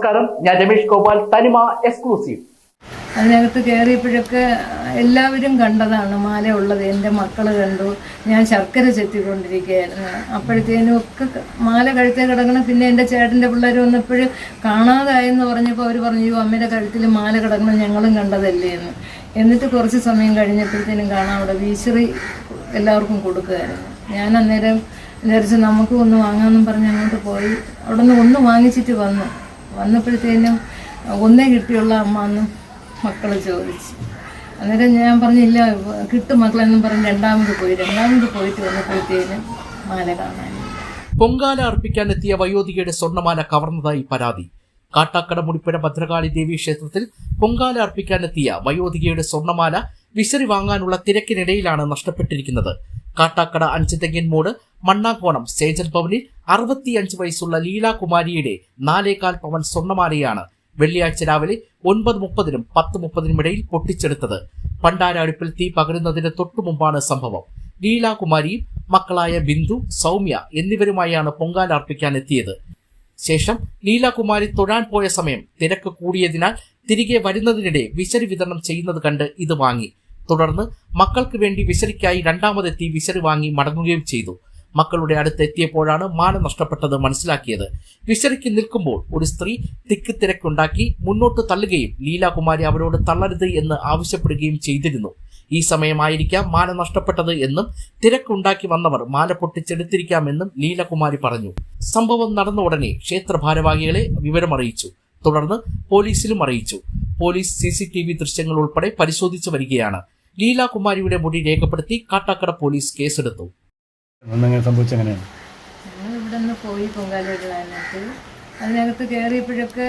നമസ്കാരം, ഞാൻ രമേഷ് ഗോപാൽ, തനിമ എക്സ്ക്ലൂസീവ്. അതിനകത്ത് കയറിയപ്പോഴൊക്കെ എല്ലാവരും കണ്ടതാണ് മാല ഉള്ളത്. എൻ്റെ മക്കൾ കണ്ടു. ഞാൻ ശർക്കര ചെത്തിക്കൊണ്ടിരിക്കുകയായിരുന്നു. അപ്പോഴത്തേനും ഒക്കെ മാല കഴുത്തേ കിടക്കണം. പിന്നെ എൻ്റെ ചേട്ടൻ്റെ പിള്ളേർ വന്നപ്പോഴും കാണാതായെന്ന് പറഞ്ഞപ്പോൾ അവർ പറഞ്ഞു, അമ്മയുടെ കഴുത്തിൽ മാല കിടക്കണം, ഞങ്ങളും കണ്ടതല്ലേ എന്ന്. എന്നിട്ട് കുറച്ച് സമയം കഴിഞ്ഞപ്പോഴത്തേനും കാണാം അവിടെ വീശറി എല്ലാവർക്കും കൊടുക്കുകയായിരുന്നു. ഞാൻ അന്നേരം വിചാരിച്ച് നമുക്കും ഒന്ന് വാങ്ങാമെന്നും പറഞ്ഞ് അങ്ങോട്ട് പോയി. അവിടെ നിന്ന് ഒന്ന് വാങ്ങിച്ചിട്ട് വന്നപ്പോഴത്തേനും ഒന്നേ കിട്ടിയുള്ള അമ്മ എന്നും മക്കൾ ചോദിച്ചു. അന്നേരം ഞാൻ പറഞ്ഞില്ല, കിട്ടും മക്കളെന്നും പറഞ്ഞ് രണ്ടാമത് പോയിട്ട് വന്നപ്പോഴത്തേനും മാല കാണാനില്ല. പൊങ്കാല അർപ്പിക്കാനെത്തിയ വയോധികയുടെ സ്വർണ്ണമാല കവർന്നതായി പരാതി. കാട്ടാക്കട മുടിപ്പുര ഭദ്രകാളി ദേവി ക്ഷേത്രത്തിൽ പൊങ്കാല അർപ്പിക്കാനെത്തിയ വയോധികയുടെ സ്വർണ്ണമാല വിശറി വാങ്ങാനുള്ള തിരക്കിനിടയിലാണ് നഷ്ടപ്പെട്ടിരിക്കുന്നത്. കാട്ടാക്കട അഞ്ചുതെങ്ങിൻമൂട് മണ്ണാക്കോണം സേജൽ ഭവനിൽ 65 വയസ്സുള്ള ലീലാകുമാരിയുടെ 4.25 പവൻ സ്വർണ്ണമാലയാണ് വെള്ളിയാഴ്ച രാവിലെ 9:30-നും 10:30-നും ഇടയിൽ പൊട്ടിച്ചെടുത്തത്. പണ്ടാര അടുപ്പിൽ തീ പകരുന്നതിന് തൊട്ടുമുമ്പാണ് സംഭവം. ലീലാകുമാരിയും മക്കളായ ബിന്ദു, സൗമ്യ എന്നിവരുമായാണ് പൊങ്കാല അർപ്പിക്കാൻ എത്തിയത്. ശേഷം ലീലാകുമാരി തൊഴാൻ പോയ സമയം തിരക്ക് കൂടിയതിനാൽ തിരികെ വരുന്നതിനിടെ വിശറി വിതരണം ചെയ്യുന്നത് കണ്ട് ഇത് വാങ്ങി. തുടർന്ന് മക്കൾക്ക് വേണ്ടി വിശറിക്കായി രണ്ടാമതെത്തി വിശറി വാങ്ങി മടങ്ങുകയും ചെയ്തു. മക്കളുടെ അടുത്ത് എത്തിയപ്പോഴാണ് മാല നഷ്ടപ്പെട്ടത് മനസ്സിലാക്കിയത്. വിശറിക്ക് നിൽക്കുമ്പോൾ ഒരു സ്ത്രീ തിരക്കുണ്ടാക്കി മുന്നോട്ട് തള്ളുകയും ലീലാകുമാരി അവരോട് തള്ളരുത് എന്ന് ആവശ്യപ്പെടുകയും ചെയ്തിരുന്നു. ഈ സമയമായിരിക്കാം മാല നഷ്ടപ്പെട്ടത് എന്നും തിരക്കുണ്ടാക്കി വന്നവർ മാല പൊട്ടിച്ചെടുത്തിരിക്കാമെന്നും ലീലാകുമാരി പറഞ്ഞു. സംഭവം നടന്ന ഉടനെ ക്ഷേത്ര ഭാരവാഹികളെ വിവരമറിയിച്ചു. തുടർന്ന് പോലീസിലും അറിയിച്ചു. പോലീസ് CCTV ദൃശ്യങ്ങൾ ഉൾപ്പെടെ പരിശോധിച്ചു വരികയാണ്. ലീലാകുമാരിയുടെ മൊഴി രേഖപ്പെടുത്തി കാട്ടാക്കട പോലീസ് കേസെടുത്തു. ഇവിടെ നിന്ന് പോയി പൊങ്കാലയിടാനായിട്ട്. അതിനകത്ത് കയറിയപ്പോഴൊക്കെ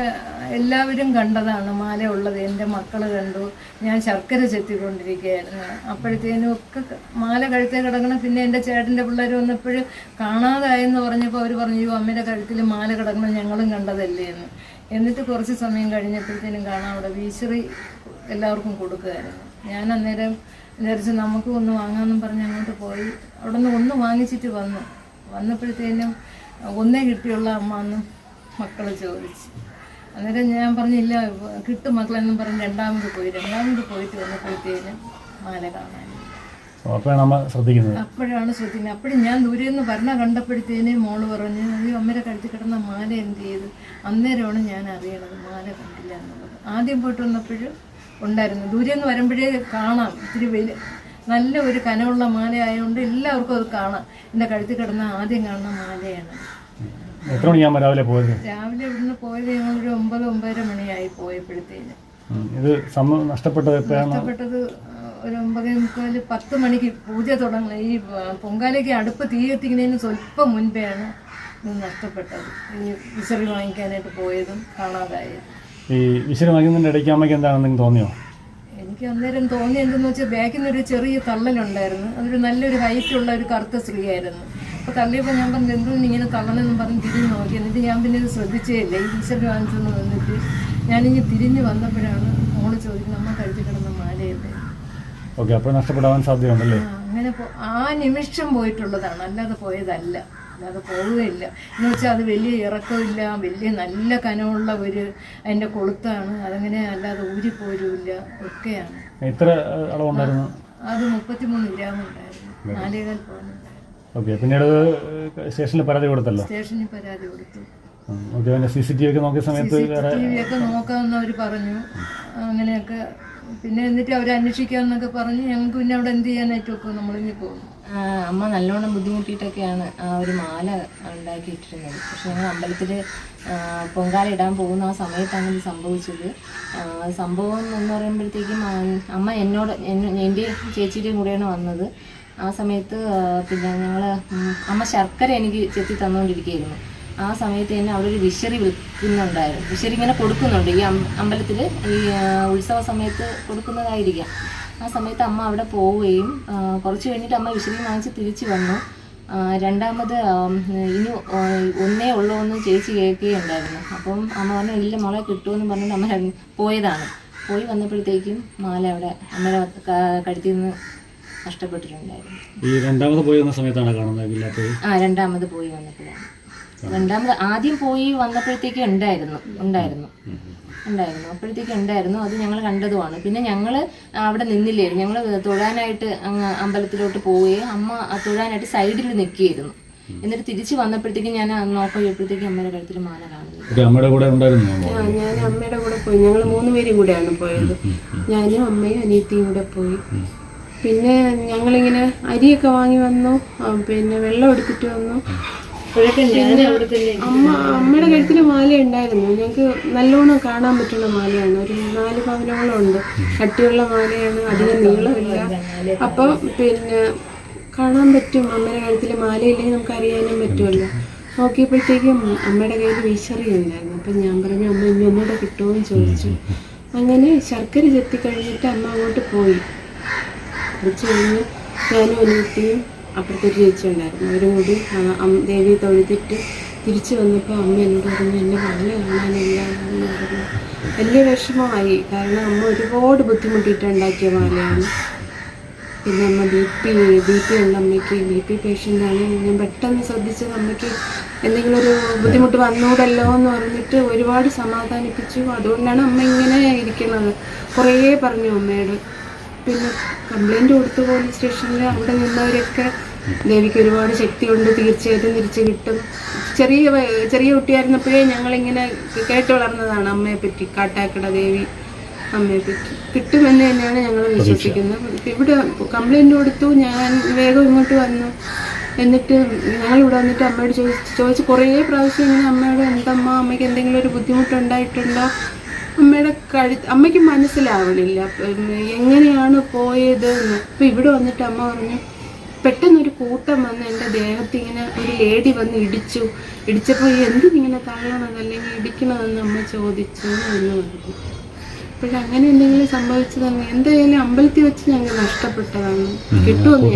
എല്ലാവരും കണ്ടതാണ് മാല ഉള്ളത്. എൻ്റെ മക്കൾ കണ്ടു. ഞാൻ ശർക്കര ചെത്തിക്കൊണ്ടിരിക്കുകയായിരുന്നു. അപ്പോഴത്തേനും ഒക്കെ മാല കഴുത്തേ കിടക്കണം. പിന്നെ എൻ്റെ ചേട്ടൻ്റെ പിള്ളേർ വന്നപ്പോഴും കാണാതായെന്ന് പറഞ്ഞപ്പോൾ അവർ പറഞ്ഞു, അമ്മയുടെ കഴുത്തിൽ മാല കിടക്കണം, ഞങ്ങളും കണ്ടതല്ലേ എന്ന്. എന്നിട്ട് കുറച്ച് സമയം കഴിഞ്ഞപ്പോഴത്തേനും കാണാം അവിടെ വീശറി എല്ലാവർക്കും കൊടുക്കുകയായിരുന്നു. ഞാൻ അന്നേരം വിചാരിച്ച് നമുക്കും ഒന്ന് വാങ്ങാമെന്നും പറഞ്ഞ് അങ്ങോട്ട് പോയി. അവിടെ നിന്ന് ഒന്ന് വാങ്ങിച്ചിട്ട് വന്നപ്പോഴത്തേനും ഒന്നേ കിട്ടിയുള്ള അമ്മ എന്നും മക്കൾ ചോദിച്ചു. അന്നേരം ഞാൻ പറഞ്ഞില്ല, കിട്ടും മക്കളെന്നും പറഞ്ഞ് രണ്ടാമത് പോയിട്ട് വന്നപ്പോഴത്തേനും മാല കാണാനില്ല. അപ്പോഴാണ് ശ്രദ്ധിക്കുന്നത്. അപ്പോഴും ഞാൻ ദൂരെ നിന്ന് വരണ കണ്ടപ്പോഴത്തേനേ മോള് പറഞ്ഞ്, അമ്മയുടെ കഴുത്തിൽ കിടന്ന മാല എന്ത് ചെയ്തു. അന്നേരമാണ് ഞാൻ അറിയണത് മാല കണ്ടില്ല എന്നുള്ളത്. ആദ്യം പോയിട്ട് വന്നപ്പോഴും ഉണ്ടായിരുന്നു. ദൂരെ നിന്ന് വരുമ്പോഴേ കാണാം. ഇത്തിരി നല്ല ഒരു കനമുള്ള മാല ആയതുകൊണ്ട് എല്ലാവർക്കും അത് കാണാം. എൻ്റെ കഴുത്തിൽ കിടന്ന ആദ്യം കാണുന്ന മാലയാണ്. രാവിലെ ഇവിടുന്ന് പോയത് ഞങ്ങളൊരു 9-9:30 മണിയായി പോയപ്പോഴത്തേന്. നഷ്ടപ്പെട്ടത് ഒരു 9:45 10 മണിക്ക് പൂജ തുടങ്ങുന്നത്. ഈ പൊങ്കാലയ്ക്ക് അടുപ്പ് തീ കത്തിക്കുന്നതിന് സ്വല്പം മുൻപെയാണ് ഇത് നഷ്ടപ്പെട്ടത്. ഈ വിശറി വാങ്ങിക്കാനായിട്ട് പോയതും കാണാതായത്. ഈ വിശറി വാങ്ങിക്കുന്നതിൻ്റെ ഇടയ്ക്ക് അമ്മയ്ക്ക് എന്താണെന്ന് തോന്നിയോ? എനിക്ക് അന്നേരം തോന്നി എന്തെന്ന് വെച്ചാൽ ബാക്കിൽ നിന്നൊരു ചെറിയ തള്ളലുണ്ടായിരുന്നു. അതൊരു നല്ലൊരു ഹൈറ്റുള്ള ഒരു കറുത്ത സ്ത്രീയായിരുന്നു. അപ്പോൾ തള്ളിയപ്പോൾ ഞാൻ പറഞ്ഞു, എന്തുകൊണ്ട് ഇങ്ങനെ തള്ളണമെന്ന് പറഞ്ഞ് തിരിഞ്ഞ് നോക്കി. എന്നിട്ട് ഞാൻ പിന്നെ ഇത് ശ്രദ്ധിച്ചേ ഇല്ല. ഈ വിശറി വാങ്ങിച്ചെന്ന് വന്നിട്ട് ഞാനിങ്ങനെ തിരിഞ്ഞ് വന്നപ്പോഴാണ് മോള് ചോദിക്കുന്നത്, അമ്മ കഴുത്തിൽ കിടന്ന മാലയല്ലേ. ഓക്കെ, അപ്പോൾ നഷ്ടപ്പെടാൻ സാധ്യതയുണ്ടല്ലേ? അങ്ങനെ ആ നിമിഷം പോയിട്ടുള്ളതാണ്, അല്ലാതെ പോയതല്ല. അല്ലാതെ പോവുകയില്ല എന്ന് വെച്ചാൽ അത് വലിയ ഇറക്കമില്ല, വലിയ നല്ല കനമുള്ള അതിൻ്റെ കൊളുത്താണ്. അതങ്ങനെ അല്ലാതെ ഊരിപ്പോരുമില്ല, ഒക്കെയാണ്. എത്ര അളവുണ്ടായിരുന്നു? അത് 33 ഗ്രാം ഉണ്ടായിരുന്നു. 4.25 പവൻ. ഓക്കെ, പിന്നീട് സ്റ്റേഷനിൽ പരാതി കൊടുത്തല്ലോ? സ്റ്റേഷനിൽ പരാതി കൊടുത്തു. CCTV ഒക്കെ നോക്കിയ സമയത്ത് CCTV ഒക്കെ നോക്കാമെന്ന് അവർ പറഞ്ഞു. അങ്ങനെയൊക്കെ പിന്നെ എന്നിട്ട് അവർ അന്വേഷിക്കാമെന്നൊക്കെ പറഞ്ഞ് ഞങ്ങൾക്ക് പിന്നെ അവിടെ എന്ത് ചെയ്യാനായിട്ടൊക്കെ നമ്മളിങ്ങി പോകുന്നു. അമ്മ നല്ലോണം ബുദ്ധിമുട്ടിയിട്ടൊക്കെയാണ് ആ ഒരു മാല ഉണ്ടാക്കിയിട്ടിരുന്നത്. പക്ഷെ ഞങ്ങൾ അമ്പലത്തിൽ പൊങ്കാല ഇടാൻ പോകുന്ന ആ സമയത്താണ് ഇത് സംഭവിച്ചത്. സംഭവം എന്ന് പറയുമ്പോഴത്തേക്കും അമ്മ എൻ്റെയും ചേച്ചിയുടെയും കൂടെയാണ് വന്നത്. ആ സമയത്ത് പിന്നെ അമ്മ ശർക്കര എനിക്ക് ചെത്തി തന്നുകൊണ്ടിരിക്കുകയായിരുന്നു. ആ സമയത്ത് തന്നെ അവിടെ ഒരു വിശറി വിൽക്കുന്നുണ്ടായിരുന്നു. വിശറി ഇങ്ങനെ കൊടുക്കുന്നുണ്ട് ഈ അമ്പലത്തിൽ. ഈ ഉത്സവ സമയത്ത് കൊടുക്കുന്നതായിരിക്കാം. ആ സമയത്ത് അമ്മ അവിടെ പോവുകയും കുറച്ച് കഴിഞ്ഞിട്ട് അമ്മ വിശറി വാങ്ങിച്ച് തിരിച്ചു വന്നു. രണ്ടാമത് ഇനി ഒന്നേ ഉള്ളൂ എന്ന് ചേച്ചി കേൾക്കുകയുണ്ടായിരുന്നു. അപ്പം അമ്മ പറഞ്ഞു, ഇല്ല മോളെ കിട്ടുമെന്ന് പറഞ്ഞിട്ട് അമ്മ പോയതാണ്. പോയി വന്നപ്പോഴത്തേക്കും മാല അവിടെ അമ്മയുടെ കഴുത്തിൽ നിന്ന് നഷ്ടപ്പെട്ടിട്ടുണ്ടായിരുന്നു. ഈ രണ്ടാമത് പോയി വന്ന സമയത്താണ് കാണുന്നത്? രണ്ടാമത് പോയി വന്നപ്പോഴാണ്. രണ്ടാമത് ആദ്യം പോയി വന്നപ്പോഴത്തേക്ക് ഉണ്ടായിരുന്നു അപ്പോഴത്തേക്ക് ഉണ്ടായിരുന്നു. അത് ഞങ്ങൾ കണ്ടതുമാണ്. പിന്നെ ഞങ്ങൾ അവിടെ നിന്നില്ലായിരുന്നു. ഞങ്ങൾ തൊഴാനായിട്ട് അങ്ങ് അമ്പലത്തിലോട്ട് പോവുകയും അമ്മ തൊഴാനായിട്ട് സൈഡിൽ നിൽക്കുകയായിരുന്നു. എന്നിട്ട് തിരിച്ച് വന്നപ്പോഴത്തേക്ക് ഞാൻ നോക്കിയപ്പോഴത്തേക്ക് അമ്മയുടെ കഴുത്തിൽ മാല കാണുന്നത്. അമ്മയുടെ കൂടെ ഉണ്ടായിരുന്നു? ഞാൻ അമ്മയുടെ കൂടെ പോയി. ഞങ്ങൾ 3 പേരും കൂടെയാണ് പോയത്. ഞാനും അമ്മയും അനിയത്തിയും കൂടെ പോയി. പിന്നെ ഞങ്ങളിങ്ങനെ അരിയൊക്കെ വാങ്ങി വന്നു, പിന്നെ വെള്ളം എടുത്തിട്ട് വന്നു. അമ്മയുടെ കഴുത്തിൽ മാല ഉണ്ടായിരുന്നു. ഞങ്ങൾക്ക് നല്ലോണം കാണാൻ പറ്റുന്ന മാലയാണ്. ഒരു 4 പവനോളം ഉണ്ട്. കട്ടിയുള്ള മാലയാണ്, അധികം നീളമില്ല. അപ്പം പിന്നെ കാണാൻ പറ്റും. അമ്മയുടെ കഴുത്തിൽ മാലയില്ലെങ്കിൽ നമുക്ക് അറിയാനും പറ്റുമല്ലോ. നോക്കിയപ്പോഴത്തേക്കും അമ്മയുടെ കയ്യിൽ വീശറി ഉണ്ടായിരുന്നു. അപ്പം ഞാൻ പറഞ്ഞു, അമ്മ ഇനി ഒന്നുകൂടെ കിട്ടുമോ എന്ന് ചോദിച്ചു. അങ്ങനെ ശർക്കര ചെത്തി കഴിഞ്ഞിട്ട് അമ്മ അങ്ങോട്ട് പോയി. കുറച്ച് കഴിഞ്ഞ് ഞാനും അനിയത്തിയും അപ്പുറത്തൊരു ചേച്ചി ഉണ്ടായിരുന്നു. അവരും കൂടി ദേവിയെ തൊഴുതിട്ട് തിരിച്ചു വന്നപ്പോൾ അമ്മ എന്നോട് പറഞ്ഞു, എൻ്റെ മാല കാണാനില്ല എന്ന് പറഞ്ഞു. വലിയ വിഷമമായി. കാരണം അമ്മ ഒരുപാട് ബുദ്ധിമുട്ടിയിട്ടുണ്ടാക്കിയ മാലയാണ്. പിന്നെ അമ്മ ബി പി ഉണ്ട് അമ്മയ്ക്ക്. BP പേഷ്യൻ്റാണ്. ഞാൻ പെട്ടെന്ന് ശ്രദ്ധിച്ചത് അമ്മയ്ക്ക് എന്തെങ്കിലും ഒരു ബുദ്ധിമുട്ട് വന്നൂടല്ലോ എന്ന് പറഞ്ഞിട്ട് ഒരുപാട് സമാധാനിപ്പിച്ചു. അതുകൊണ്ടാണ് അമ്മ ഇങ്ങനെ ഇരിക്കുന്നത്. കുറേ പറഞ്ഞു അമ്മയോട്. പിന്നെ കംപ്ലൈൻറ്റ് കൊടുത്തു പോലീസ് സ്റ്റേഷനിൽ. അവിടെ നിന്നവരൊക്കെ ദേവിക്ക് ഒരുപാട് ശക്തിയുണ്ട്, തീർച്ചയായിട്ടും തിരിച്ചു കിട്ടും. ചെറിയ കുട്ടിയായിരുന്നപ്പോഴേ ഞങ്ങളിങ്ങനെ കേട്ട് വളർന്നതാണ് അമ്മയെപ്പറ്റി. കാട്ടാക്കട ദേവി അമ്മയെപ്പറ്റി കിട്ടുമെന്ന് തന്നെയാണ് ഞങ്ങൾ വിശ്വസിക്കുന്നത്. ഇവിടെ കംപ്ലൈൻറ്റ് കൊടുത്തു. ഞാൻ വേഗം ഇങ്ങോട്ട് വന്നു. എന്നിട്ട് ഞങ്ങളിവിടെ വന്നിട്ട് അമ്മയോട് ചോദിച്ച് കുറേ പ്രാവശ്യം ഇങ്ങനെ അമ്മയോട്, എന്തമ്മ അമ്മയ്ക്ക് എന്തെങ്കിലും ഒരു ബുദ്ധിമുട്ടുണ്ടായിട്ടുണ്ടോ? അമ്മയ്ക്ക് മനസ്സിലാവണില്ല എങ്ങനെയാണ് പോയത് എന്ന്. അപ്പം ഇവിടെ വന്നിട്ട് അമ്മ പറഞ്ഞു, പെട്ടെന്നൊരു കൂട്ടം വന്ന് എൻ്റെ ദേഹത്ത് ഇങ്ങനെ ഒരു ലേഡി വന്ന് ഇടിച്ചപ്പോൾ എന്തിനിങ്ങനെ തള്ളണത് അല്ലെങ്കിൽ ഇടിക്കണതെന്ന് അമ്മ ചോദിച്ചു എന്ന് പറഞ്ഞു. അപ്പോഴങ്ങനെ എന്തെങ്കിലും സംഭവിച്ചതാണ്. എന്തായാലും അമ്പലത്തിൽ വെച്ച് ഞങ്ങൾ നഷ്ടപ്പെട്ടതാണ്. കിട്ടുമെന്ന്